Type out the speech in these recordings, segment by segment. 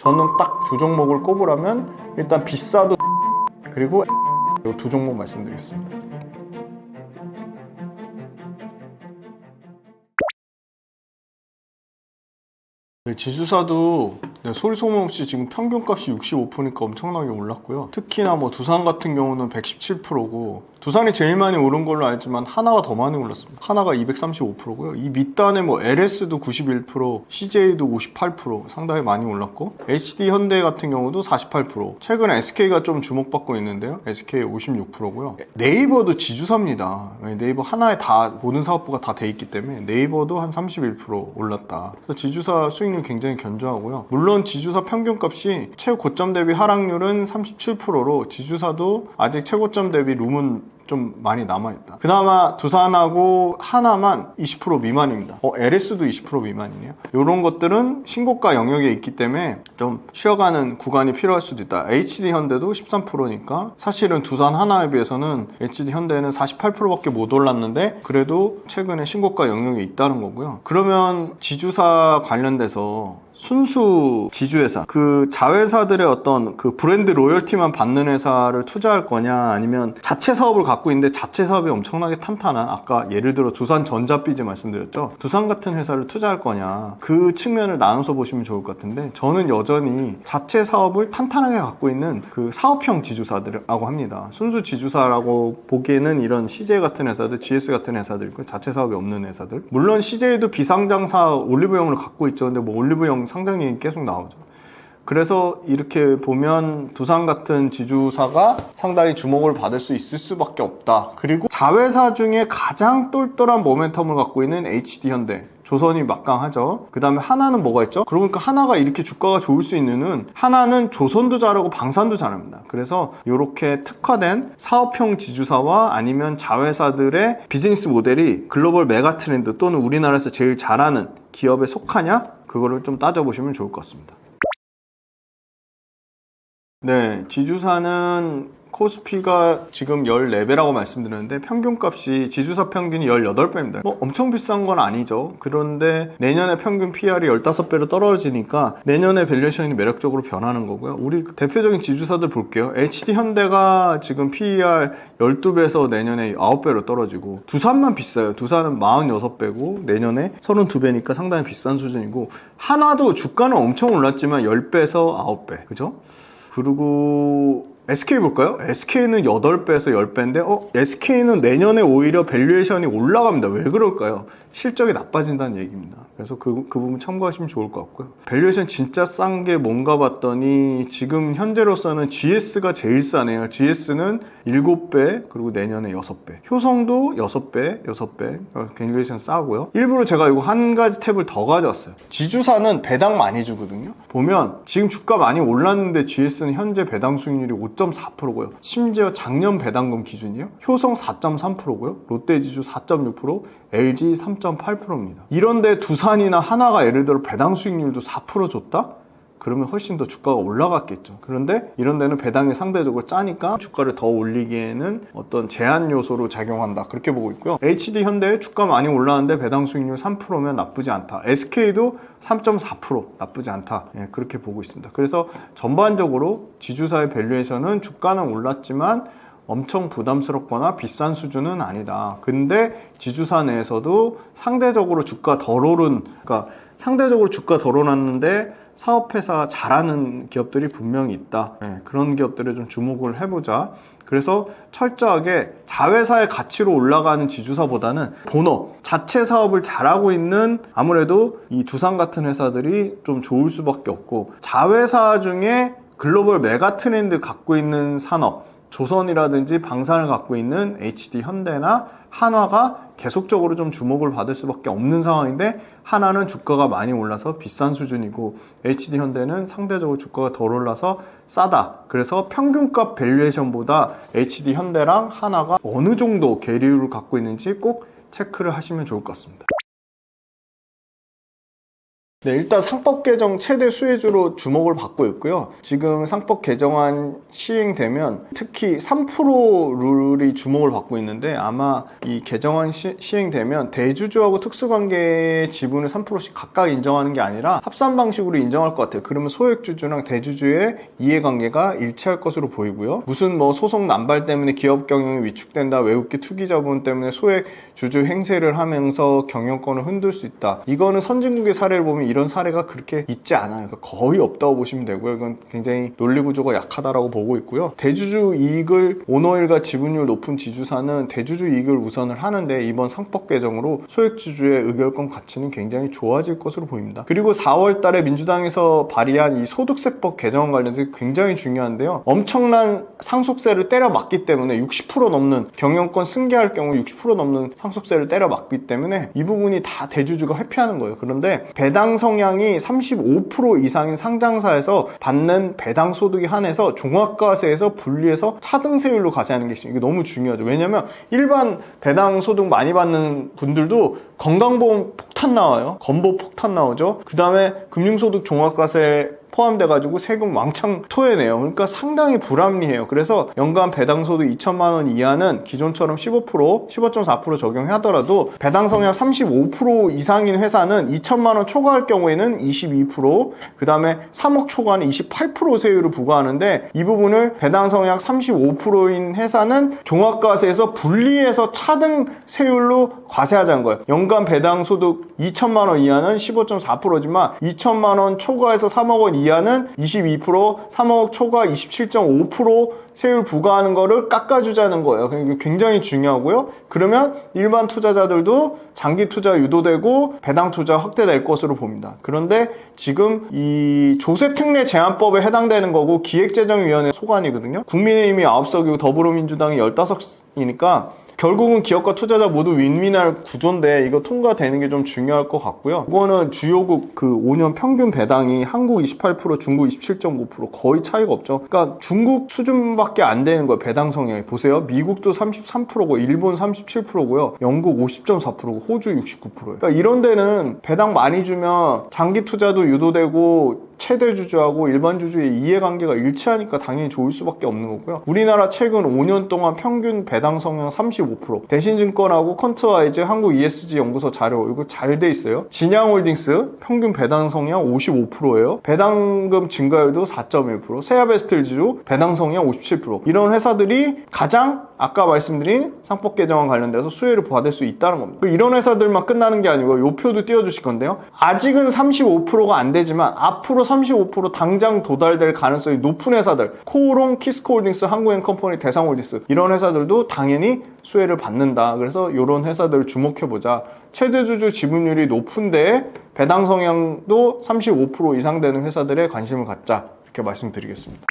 저는 딱 두 종목을 꼽으라면 일단 비싸도 그리고 이 두 종목 말씀드리겠습니다. 지주사도 소리 소문 없이 지금 평균값이 65%니까 엄청나게 올랐고요. 특히나 뭐 두산 같은 경우는 117%고 두산이 제일 많이 오른 걸로 알지만 하나가 더 많이 올랐습니다. 하나가 235%고요. 이 밑단에 뭐 LS도 91%, CJ도 58% 상당히 많이 올랐고 HD 현대 같은 경우도 48%. 최근에 SK가 좀 주목받고 있는데요. SK 56%고요. 네이버도 지주사입니다. 네이버 하나에 다 모든 사업부가 다 돼 있기 때문에 네이버도 한 31% 올랐다. 그래서 지주사 수익률 굉장히 견조하고요. 물론 지주사 평균값이 최고점 대비 하락률은 37%로 지주사도 아직 최고점 대비 룸은 좀 많이 남아있다. 그나마 두산하고 하나만 20% 미만입니다. LS도 20% 미만이네요. 이런 것들은 신고가 영역에 있기 때문에 좀 쉬어가는 구간이 필요할 수도 있다. HD 현대도 13%니까 사실은 두산 하나에 비해서는 HD 현대는 48%밖에 못 올랐는데 그래도 최근에 신고가 영역에 있다는 거고요. 그러면 지주사 관련돼서 순수 지주회사, 그 자회사들의 어떤 그 브랜드 로열티만 받는 회사를 투자할 거냐, 아니면 자체 사업을 갖고 있는데 자체 사업이 엄청나게 탄탄한, 아까 예를 들어 두산 전자비즈 말씀드렸죠. 두산 같은 회사를 투자할 거냐, 그 측면을 나눠서 보시면 좋을 것 같은데, 저는 여전히 자체 사업을 탄탄하게 갖고 있는 그 사업형 지주사들이라고 합니다. 순수 지주사라고 보기에는 이런 CJ 같은 회사들, GS 같은 회사들 있고, 자체 사업이 없는 회사들. 물론 CJ도 비상장사 올리브영을 갖고 있죠. 근데 뭐 올리브영 상장이 계속 나오죠. 그래서 이렇게 보면 두산 같은 지주사가 상당히 주목을 받을 수 있을 수밖에 없다. 그리고 자회사 중에 가장 똘똘한 모멘텀을 갖고 있는 HD 현대, 조선이 막강하죠. 그 다음에 하나는 뭐가 있죠? 그러니까 하나가 이렇게 주가가 좋을 수 있는 하나는 조선도 잘하고 방산도 잘합니다. 그래서 이렇게 특화된 사업형 지주사와 아니면 자회사들의 비즈니스 모델이 글로벌 메가 트렌드 또는 우리나라에서 제일 잘하는 기업에 속하냐? 그거를 좀 따져보시면 좋을 것 같습니다. 네, 지주사는 코스피가 지금 14배라고 말씀드렸는데 평균값이 지주사 평균이 18배입니다. 뭐 엄청 비싼 건 아니죠. 그런데 내년에 평균 PR이 15배로 떨어지니까 내년에 밸류에이션이 매력적으로 변하는 거고요. 우리 대표적인 지주사들 볼게요. HD 현대가 지금 PER 12배에서 내년에 9배로 떨어지고 두산만 비싸요. 두산은 46배고 내년에 32배니까 상당히 비싼 수준이고 하나도 주가는 엄청 올랐지만 10배에서 9배. 그죠? 그리고 SK 볼까요? SK는 8배에서 10배인데 SK는 내년에 오히려 밸류에이션이 올라갑니다. 왜 그럴까요? 실적이 나빠진다는 얘기입니다. 그래서 그 부분 참고하시면 좋을 것 같고요. 밸류에이션 진짜 싼 게 뭔가 봤더니 지금 현재로서는 GS가 제일 싸네요. GS는 7배 그리고 내년에 6배. 효성도 6배 밸류에이션 싸고요. 일부러 제가 이거 한 가지 탭을 더 가져왔어요. 지주사는 배당 많이 주거든요. 보면 지금 주가 많이 올랐는데 GS는 현재 배당 수익률이 5.4%고요. 심지어 작년 배당금 기준이요. 효성 4.3%고요. 롯데지주 4.6%, LG 3.8%입니다. 이런데 두산이나 하나가 예를 들어 배당 수익률도 4% 줬다? 그러면 훨씬 더 주가가 올라갔겠죠. 그런데 이런 데는 배당이 상대적으로 짜니까 주가를 더 올리기에는 어떤 제한 요소로 작용한다. 그렇게 보고 있고요. HD 현대 주가 많이 올랐는데 배당 수익률 3%면 나쁘지 않다. SK도 3.4% 나쁘지 않다. 그렇게 보고 있습니다. 그래서 전반적으로 지주사의 밸류에이션은 주가는 올랐지만 엄청 부담스럽거나 비싼 수준은 아니다. 근데 지주사 내에서도 상대적으로 주가 덜 오른, 그러니까 상대적으로 주가 덜 올랐는데 사업회사 잘하는 기업들이 분명히 있다. 그런 기업들에 좀 주목을 해보자. 그래서 철저하게 자회사의 가치로 올라가는 지주사보다는 본업, 자체 사업을 잘하고 있는 아무래도 이 두산 같은 회사들이 좀 좋을 수밖에 없고 자회사 중에 글로벌 메가 트렌드 갖고 있는 산업, 조선이라든지 방산을 갖고 있는 HD 현대나 한화가 계속적으로 좀 주목을 받을 수밖에 없는 상황인데 하나는 주가가 많이 올라서 비싼 수준이고 HD 현대는 상대적으로 주가가 덜 올라서 싸다. 그래서 평균값 밸류에이션보다 HD 현대랑 한화가 어느 정도 계류를 갖고 있는지 꼭 체크를 하시면 좋을 것 같습니다. 네, 일단 상법 개정 최대 수혜주로 주목을 받고 있고요. 지금 상법 개정안 시행되면 특히 3% 룰이 주목을 받고 있는데, 아마 이 개정안 시행되면 대주주하고 특수관계의 지분을 3%씩 각각 인정하는 게 아니라 합산 방식으로 인정할 것 같아요. 그러면 소액주주랑 대주주의 이해관계가 일치할 것으로 보이고요. 무슨 뭐 소송 남발 때문에 기업 경영이 위축된다, 외국계 투기 자본 때문에 소액주주 행세를 하면서 경영권을 흔들 수 있다. 이거는 선진국의 사례를 보면 이런 사례가 그렇게 있지 않아요. 그러니까 거의 없다고 보시면 되고요. 이건 굉장히 논리 구조가 약하다라고 보고 있고요. 대주주 이익을 오너일과 지분율 높은 지주사는 대주주 이익을 우선을 하는데, 이번 상법 개정으로 소액주주의 의결권 가치는 굉장히 좋아질 것으로 보입니다. 그리고 4월 달에 민주당에서 발의한 이 소득세법 개정안 관련해서 굉장히 중요한데요. 엄청난 상속세를 때려 맞기 때문에 60% 넘는 경영권 승계할 경우 60% 넘는 상속세를 때려 맞기 때문에 이 부분이 다 대주주가 회피하는 거예요. 그런데 배당 성향이 35% 이상인 상장사에서 받는 배당 소득에 한해서 종합과세에서 분리해서 차등세율로 과세하는 게 있어요. 이게 너무 중요하죠. 왜냐면 일반 배당 소득 많이 받는 분들도 건강보험 폭탄 나와요. 건보 폭탄 나오죠. 그 다음에 금융소득 종합과세 포함돼가지고 세금 왕창 토해내요. 그러니까 상당히 불합리해요. 그래서 연간 배당소득 2천만 원 이하는 기존처럼 15%, 15.4% 적용하더라도 배당 성향 35% 이상인 회사는 2천만 원 초과할 경우에는 22%, 그 다음에 3억 초과는 28% 세율을 부과하는데, 이 부분을 배당 성향 35%인 회사는 종합과세에서 분리해서 차등 세율로 과세하자는 거예요. 연간 배당소득 2천만 원 이하는 15.4%지만 2천만 원 초과해서 3억 원 이하는 22%, 3억 초과 27.5% 세율 부과하는 거를 깎아주자는 거예요. 이게 굉장히 중요하고요. 그러면 일반 투자자들도 장기 투자 유도되고 배당 투자 확대될 것으로 봅니다. 그런데 지금 이 조세특례 제한법에 해당되는 거고 기획재정위원회 소관이거든요. 국민의힘이 9석이고 더불어민주당이 15석이니까 결국은 기업과 투자자 모두 윈윈할 구조인데, 이거 통과되는 게 좀 중요할 것 같고요. 이거는 주요국 그 5년 평균 배당이 한국 28%, 중국 27.9% 거의 차이가 없죠. 그러니까 중국 수준밖에 안 되는 거예요. 배당 성향이. 보세요. 미국도 33%고 일본 37%고요. 영국 50.4%고 호주 69%예요. 그러니까 이런 데는 배당 많이 주면 장기 투자도 유도되고 최대 주주하고 일반 주주의 이해관계가 일치하니까 당연히 좋을 수밖에 없는 거고요. 우리나라 최근 5년 동안 평균 배당 성향 35%, 대신증권하고 컨트와이즈 한국 ESG 연구소 자료, 이거 잘 돼 있어요. 진양홀딩스 평균 배당 성향 55%예요. 배당금 증가율도 4.1%, 세아베스텔지주 배당 성향 57%. 이런 회사들이 가장 아까 말씀드린 상법 개정안 관련돼서 수혜를 받을 수 있다는 겁니다. 이런 회사들만 끝나는 게 아니고 요 표도 띄워주실 건데요. 아직은 35%가 안 되지만 앞으로 35% 당장 도달될 가능성이 높은 회사들, 코오롱, 키스코홀딩스, 한국앤컴퍼니, 대상홀딩스, 이런 회사들도 당연히 수혜를 받는다. 그래서 이런 회사들을 주목해보자. 최대주주 지분율이 높은데 배당 성향도 35% 이상 되는 회사들에 관심을 갖자. 이렇게 말씀드리겠습니다.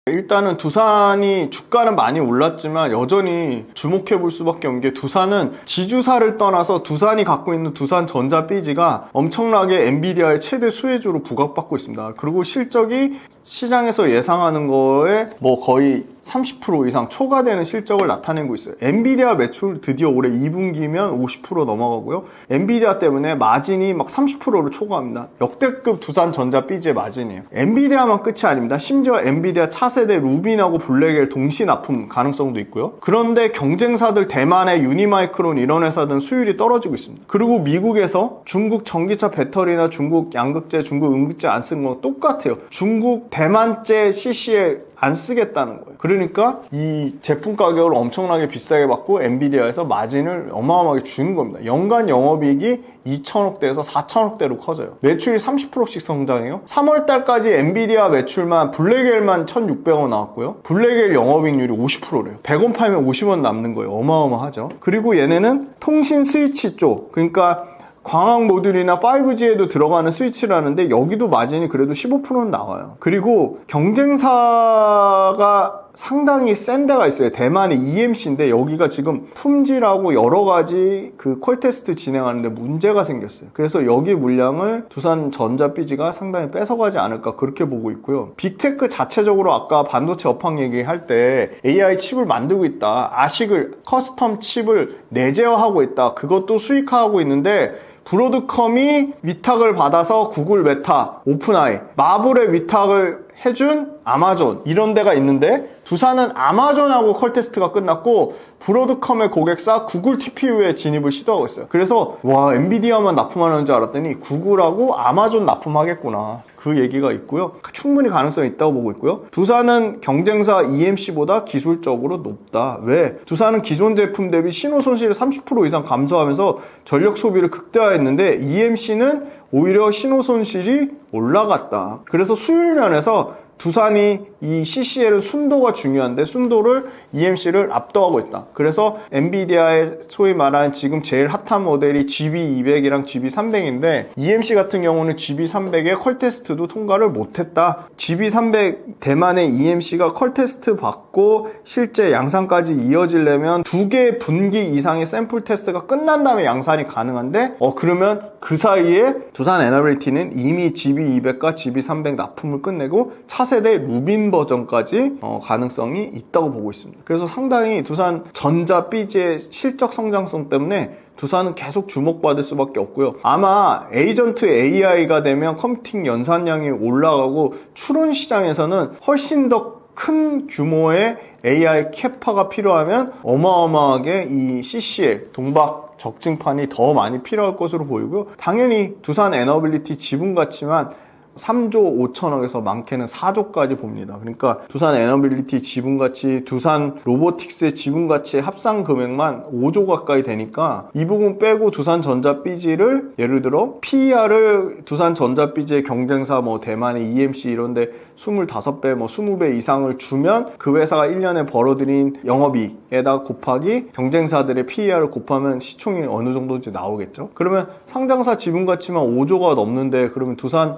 일단은 두산이 주가는 많이 올랐지만 여전히 주목해 볼 수밖에 없는 게, 두산은 지주사를 떠나서 두산이 갖고 있는 두산전자비즈가 엄청나게 엔비디아의 최대 수혜주로 부각받고 있습니다. 그리고 실적이 시장에서 예상하는 거에 뭐 거의 30% 이상 초과되는 실적을 나타내고 있어요. 엔비디아 매출 드디어 올해 2분기면 50% 넘어가고요. 엔비디아 때문에 마진이 막 30%를 초과합니다. 역대급 두산전자비즈의 마진이에요. 엔비디아만 끝이 아닙니다. 심지어 엔비디아 차세대 루빈하고 블랙엘 동시 납품 가능성도 있고요. 그런데 경쟁사들 대만의 유니마이크론 이런 회사들은 수율이 떨어지고 있습니다. 그리고 미국에서 중국 전기차 배터리나 중국 양극재, 중국 음극재 안 쓰는 거 똑같아요. 중국 대만제 CCL 안 쓰겠다는 거예요. 그러니까 이 제품 가격을 엄청나게 비싸게 받고 엔비디아에서 마진을 어마어마하게 주는 겁니다. 연간 영업이익이 2천억대에서 4천억대로 커져요. 매출이 30%씩 성장해요. 3월달까지 엔비디아 매출만 블랙엘만 1,600원 나왔고요. 블랙엘 영업이익률이 50%래요. 100원 팔면 50원 남는 거예요. 어마어마하죠. 그리고 얘네는 통신 스위치 쪽, 그러니까 광학 모듈이나 5G에도 들어가는 스위치라는데 여기도 마진이 그래도 15%는 나와요. 그리고 경쟁사가 상당히 센 데가 있어요. 대만의 EMC인데 여기가 지금 품질하고 여러 가지 그 콜 테스트 진행하는데 문제가 생겼어요. 그래서 여기 물량을 두산전자비즈가 상당히 뺏어가지 않을까 그렇게 보고 있고요. 빅테크 자체적으로 아까 반도체 업황 얘기할 때 AI 칩을 만들고 있다. 아식을 커스텀 칩을 내재화하고 있다. 그것도 수익화하고 있는데 브로드컴이 위탁을 받아서 구글, 메타, 오픈아이, 마블의 위탁을 해준 아마존 이런 데가 있는데 두산은 아마존하고 컬 테스트가 끝났고 브로드컴의 고객사 구글 TPU에 진입을 시도하고 있어요. 그래서 와 엔비디아만 납품하는 줄 알았더니 구글하고 아마존 납품하겠구나. 그 얘기가 있고요. 충분히 가능성이 있다고 보고 있고요. 두산은 경쟁사 EMC보다 기술적으로 높다. 왜? 두산은 기존 제품 대비 신호 손실을 30% 이상 감소하면서 전력 소비를 극대화했는데 EMC는 오히려 신호 손실이 올라갔다. 그래서 수율 면에서 두산이 이 CCL은 순도가 중요한데 순도를 EMC를 압도하고 있다. 그래서 엔비디아의 소위 말하는 지금 제일 핫한 모델이 GB200이랑 GB300인데 EMC 같은 경우는 GB300의 컬 테스트도 통과를 못했다. GB300 대만의 EMC가 컬 테스트 받고 실제 양산까지 이어지려면 2개 분기 이상의 샘플 테스트가 끝난 다음에 양산이 가능한데 그러면 그 사이에 두산 에너빌리티는 이미 GB200과 GB300 납품을 끝내고 차세대 루빈 버전까지 가능성이 있다고 보고 있습니다. 그래서 상당히 두산 전자 삐지의 실적 성장성 때문에 두산은 계속 주목받을 수밖에 없고요. 아마 에이전트 AI가 되면 컴퓨팅 연산량이 올라가고 추론 시장에서는 훨씬 더 큰 규모의 AI 캐파가 필요하면 어마어마하게 이 CCL 동박 적증판이 더 많이 필요할 것으로 보이고요. 당연히 두산 에너빌리티 지분 가치만 3조 5천억에서 많게는 4조까지 봅니다. 그러니까 두산 에너빌리티 지분가치, 두산 로보틱스의 지분가치의 합산 금액만 5조 가까이 되니까 이 부분 빼고 두산전자 삐지를 예를 들어 PER을 두산전자 삐지의 경쟁사 뭐 대만의 EMC 이런데 25배, 뭐 20배 이상을 주면 그 회사가 1년에 벌어들인 영업이익에다 곱하기 경쟁사들의 PER을 곱하면 시총이 어느 정도인지 나오겠죠. 그러면 상장사 지분가치만 5조가 넘는데 그러면 두산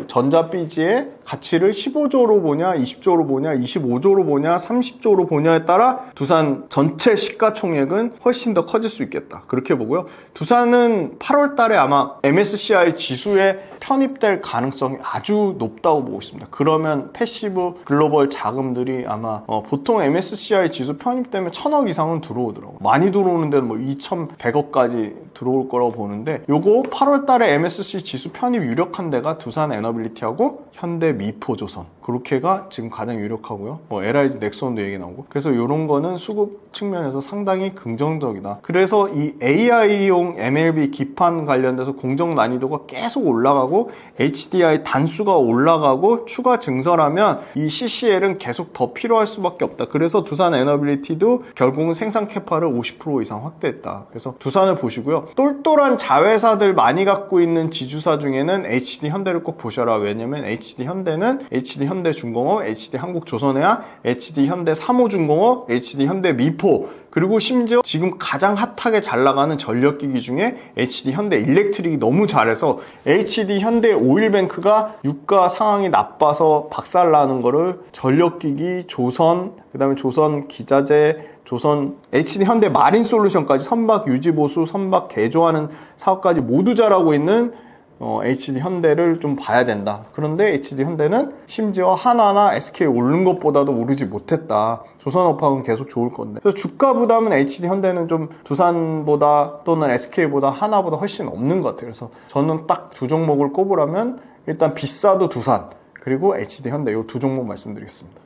전자삐지의 가치를 15조로 보냐, 20조로 보냐, 25조로 보냐, 30조로 보냐에 따라 두산 전체 시가총액은 훨씬 더 커질 수 있겠다. 그렇게 보고요. 두산은 8월 달에 아마 MSCI 지수에 편입될 가능성이 아주 높다고 보고 있습니다. 그러면 패시브 글로벌 자금들이 아마 보통 MSCI 지수 편입되면 1000억 이상은 들어오더라고요. 많이 들어오는 데는 뭐 2100억까지 들어올 거라고 보는데 요거 8월 달에 MSCI 지수 편입 유력한 데가 두산 에너빌리티하고 현대 미포조선 그렇게가 지금 가장 유력하고요. 뭐 LIG 넥슨도 얘기 나오고 그래서 이런 거는 수급 측면에서 상당히 긍정적이다. 그래서 이 AI용 MLB 기판 관련돼서 공정 난이도가 계속 올라가고 HDI 단수가 올라가고 추가 증설하면 이 CCL은 계속 더 필요할 수밖에 없다. 그래서 두산 에너빌리티도 결국은 생산 캐파를 50% 이상 확대했다. 그래서 두산을 보시고요. 똘똘한 자회사들 많이 갖고 있는 지주사 중에는 HD 현대를 꼭 보셔라. 왜냐면 HD 현대는 HD 현대중공업, HD 한국조선해양, HD 현대 삼호중공업, HD 현대 미포 그리고 심지어 지금 가장 핫하게 잘 나가는 전력기기 중에 HD 현대 일렉트릭이 너무 잘해서 HD 현대 오일뱅크가 유가 상황이 나빠서 박살나는 거를 전력기기, 조선, 그 다음에 조선 기자재, 조선 HD 현대 마린 솔루션까지 선박 유지보수, 선박 개조하는 사업까지 모두 잘하고 있는 HD 현대를 좀 봐야 된다. 그런데 HD 현대는 심지어 하나나 SK 오른 것보다도 오르지 못했다. 조선업황은 계속 좋을 건데. 그래서 주가 부담은 HD 현대는 좀 두산보다 또는 SK보다 하나보다 훨씬 없는 것 같아요. 그래서 저는 딱 두 종목을 꼽으라면 일단 비싸도 두산 그리고 HD 현대 이 두 종목 말씀드리겠습니다.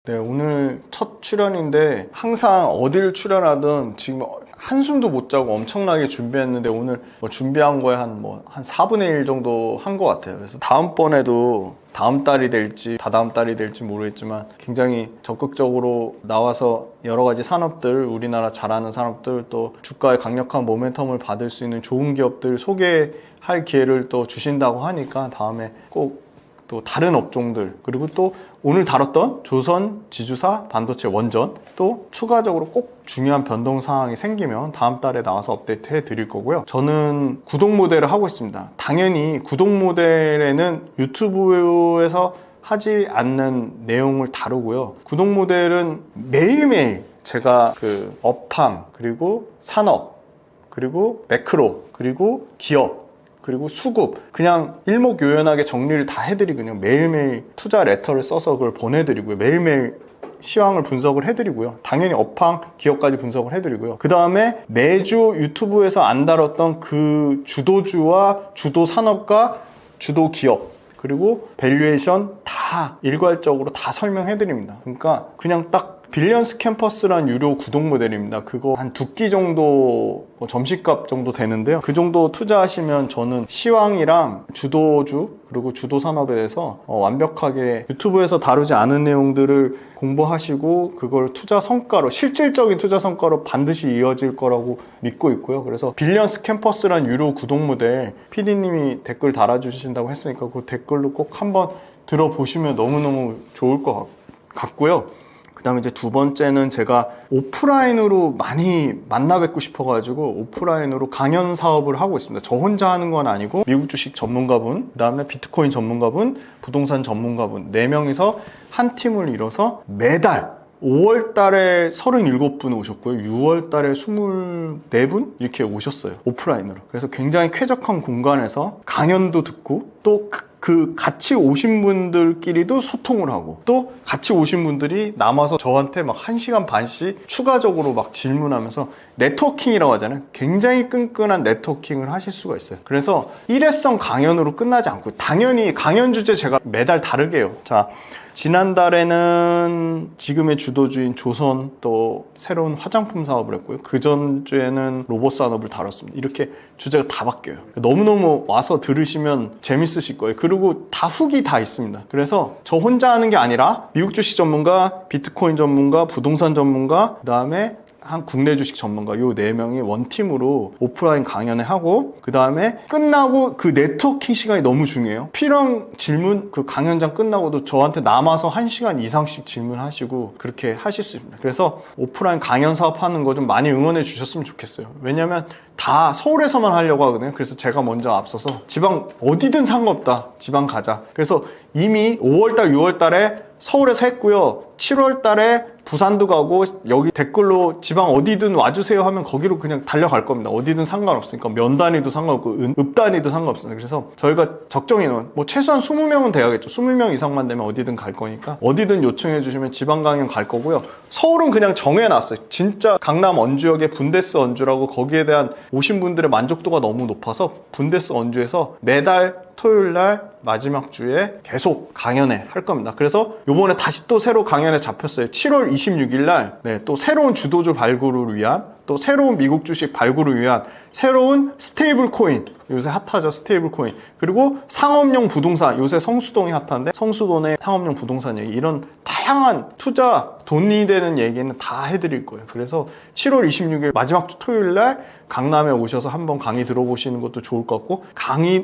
네, 오늘 첫 출연인데 항상 어딜 출연하든 지금 한숨도 못 자고 엄청나게 준비했는데 오늘 뭐 준비한 거에 한 4분의 1 정도 한 것 같아요. 그래서 다음번에도 다음 달이 될지 다다음 달이 될지 모르겠지만 굉장히 적극적으로 나와서 여러 가지 산업들, 우리나라 잘하는 산업들 또 주가의 강력한 모멘텀을 받을 수 있는 좋은 기업들 소개할 기회를 또 주신다고 하니까 다음에 꼭 또 다른 업종들 그리고 또 오늘 다뤘던 조선, 지주사, 반도체, 원전 또 추가적으로 꼭 중요한 변동 상황이 생기면 다음 달에 나와서 업데이트 해드릴 거고요. 저는 구독 모델을 하고 있습니다. 당연히 구독 모델에는 유튜브에서 하지 않는 내용을 다루고요. 구독 모델은 매일매일 제가 그 업황 그리고 산업 그리고 매크로 그리고 기업 그리고 수급 그냥 일목요연하게 정리를 다 해드리거든요. 매일매일 투자 레터를 써서 그걸 보내드리고요. 매일매일 시황을 분석을 해드리고요. 당연히 업황 기업까지 분석을 해드리고요. 그 다음에 매주 유튜브에서 안 다뤘던 그 주도주와 주도 산업과 주도 기업 그리고 밸류에이션 다 일괄적으로 다 설명해드립니다. 그러니까 그냥 딱 빌리언스 캠퍼스란 유료 구독 모델입니다. 그거 한 2끼 정도 점심값 정도 되는데요. 그 정도 투자하시면 저는 시황이랑 주도주 그리고 주도 산업에 대해서 완벽하게 유튜브에서 다루지 않은 내용들을 공부하시고 그걸 투자 성과로 실질적인 투자 성과로 반드시 이어질 거라고 믿고 있고요. 그래서 빌리언스 캠퍼스란 유료 구독 모델 PD님이 댓글 달아주신다고 했으니까 그 댓글로 꼭 한번 들어보시면 너무너무 좋을 것 같고요. 그 다음에 이제 두 번째는 제가 오프라인으로 많이 만나 뵙고 싶어가지고 오프라인으로 강연 사업을 하고 있습니다. 저 혼자 하는 건 아니고 미국 주식 전문가분, 그 다음에 비트코인 전문가분, 부동산 전문가분 4명이서 한 팀을 이뤄서 매달 5월 달에 37분 오셨고요. 6월 달에 24분 이렇게 오셨어요. 오프라인으로. 그래서 굉장히 쾌적한 공간에서 강연도 듣고 또 그 같이 오신 분들끼리도 소통을 하고 또 같이 오신 분들이 남아서 저한테 막 1시간 반씩 추가적으로 막 질문하면서 네트워킹이라고 하잖아요. 굉장히 끈끈한 네트워킹을 하실 수가 있어요. 그래서 일회성 강연으로 끝나지 않고 당연히 강연 주제 제가 매달 다르게 해요. 자, 지난달에는 지금의 주도주인 조선 또 새로운 화장품 사업을 했고요. 그 전주에는 로봇 산업을 다뤘습니다. 이렇게 주제가 다 바뀌어요. 너무너무 와서 들으시면 재밌으실 거예요. 그리고 다 후기 다 있습니다. 그래서 저 혼자 하는 게 아니라 미국 주식 전문가, 비트코인 전문가, 부동산 전문가, 그 다음에 한 국내 주식 전문가 요 4명이 원팀으로 오프라인 강연을 하고 그 다음에 끝나고 그 네트워킹 시간이 너무 중요해요. 필요한 질문 그 강연장 끝나고도 저한테 남아서 1시간 이상씩 질문하시고 그렇게 하실 수 있습니다. 그래서 오프라인 강연 사업하는 거 좀 많이 응원해 주셨으면 좋겠어요. 왜냐면 다 서울에서만 하려고 하거든요. 그래서 제가 먼저 앞서서 지방 어디든 상관없다. 지방 가자. 그래서 이미 5월달 6월달에 서울에서 했고요. 7월달에 부산도 가고 여기 댓글로 지방 어디든 와주세요 하면 거기로 그냥 달려갈 겁니다. 어디든 상관없으니까 면 단위도 상관없고 읍 단위도 상관없습니다. 그래서 저희가 적정 인원 뭐 최소한 20명은 돼야겠죠. 20명 이상만 되면 어디든 갈 거니까 어디든 요청해 주시면 지방 강연 갈 거고요. 서울은 그냥 정해놨어요. 진짜 강남 언주역에 분데스 언주라고 거기에 대한 오신 분들의 만족도가 너무 높아서 분데스 언주에서 매달 토요일날 마지막 주에 계속 강연회 할 겁니다. 그래서 요번에 다시 또 새로 강연회 잡혔어요. 7월 26일날 또 새로운 주도주 발굴을 위한 또 새로운 미국 주식 발굴을 위한 새로운 스테이블 코인 요새 핫하죠. 스테이블 코인 그리고 상업용 부동산 요새 성수동이 핫한데 성수동의 상업용 부동산 얘기 이런 다양한 투자 돈이 되는 얘기는 다 해드릴 거예요. 그래서 7월 26일 마지막 주 토요일날 강남에 오셔서 한번 강의 들어보시는 것도 좋을 것 같고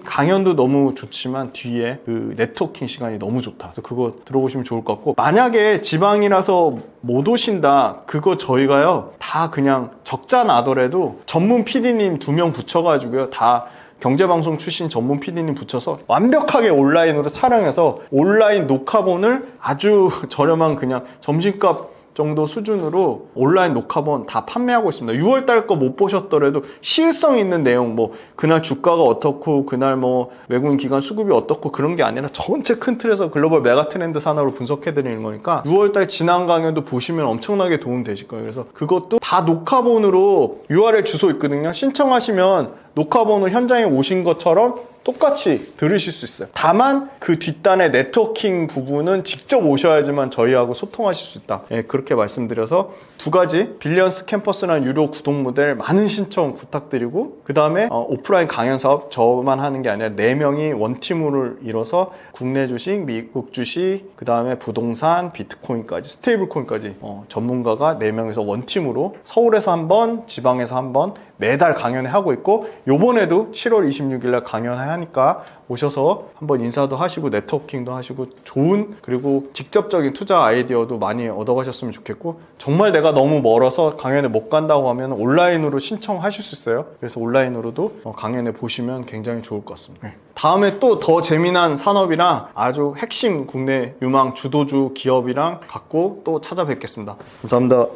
강연도 너무 좋지만 뒤에 그 네트워킹 시간이 너무 좋다. 그래서 그거 들어보시면 좋을 것 같고 만약에 지방이라서 못 오신다 그거 저희가요 다 그냥 적자 나더라도 전문 PD님 2명 붙여가지고요 다 경제방송 출신 전문 PD님 붙여서 완벽하게 온라인으로 촬영해서 온라인 녹화본을 아주 저렴한 그냥 점심값 정도 수준으로 온라인 녹화본 다 판매하고 있습니다. 6월달 거 못 보셨더라도 시일성 있는 내용 뭐 그날 주가가 어떻고 그날 뭐 외국인 기관 수급이 어떻고 그런 게 아니라 전체 큰 틀에서 글로벌 메가 트렌드 산업을 분석해 드리는 거니까 6월달 지난 강연도 보시면 엄청나게 도움 되실 거예요. 그래서 그것도 다 녹화본으로 URL 주소 있거든요. 신청하시면 녹화본을 현장에 오신 것처럼 똑같이 들으실 수 있어요. 다만 그 뒷단의 네트워킹 부분은 직접 오셔야지만 저희하고 소통하실 수 있다. 그렇게 말씀드려서 두 가지 빌리언스 캠퍼스라는 유료 구독 모델 많은 신청 부탁드리고 그 다음에 오프라인 강연 사업 저만 하는 게 아니라 4명이 원팀으로 이뤄서 국내 주식, 미국 주식, 그 다음에 부동산, 비트코인까지 스테이블 코인까지 전문가가 4명에서 원팀으로 서울에서 한 번, 지방에서 한 번 매달 강연회 하고 있고 요번에도 7월 26일날 강연회 하니까 오셔서 한번 인사도 하시고 네트워킹도 하시고 좋은 그리고 직접적인 투자 아이디어도 많이 얻어가셨으면 좋겠고 정말 내가 너무 멀어서 강연회 못 간다고 하면 온라인으로 신청하실 수 있어요. 그래서 온라인으로도 강연회 보시면 굉장히 좋을 것 같습니다. 다음에 또 더 재미난 산업이랑 아주 핵심 국내 유망 주도주 기업이랑 갖고 또 찾아뵙겠습니다. 감사합니다.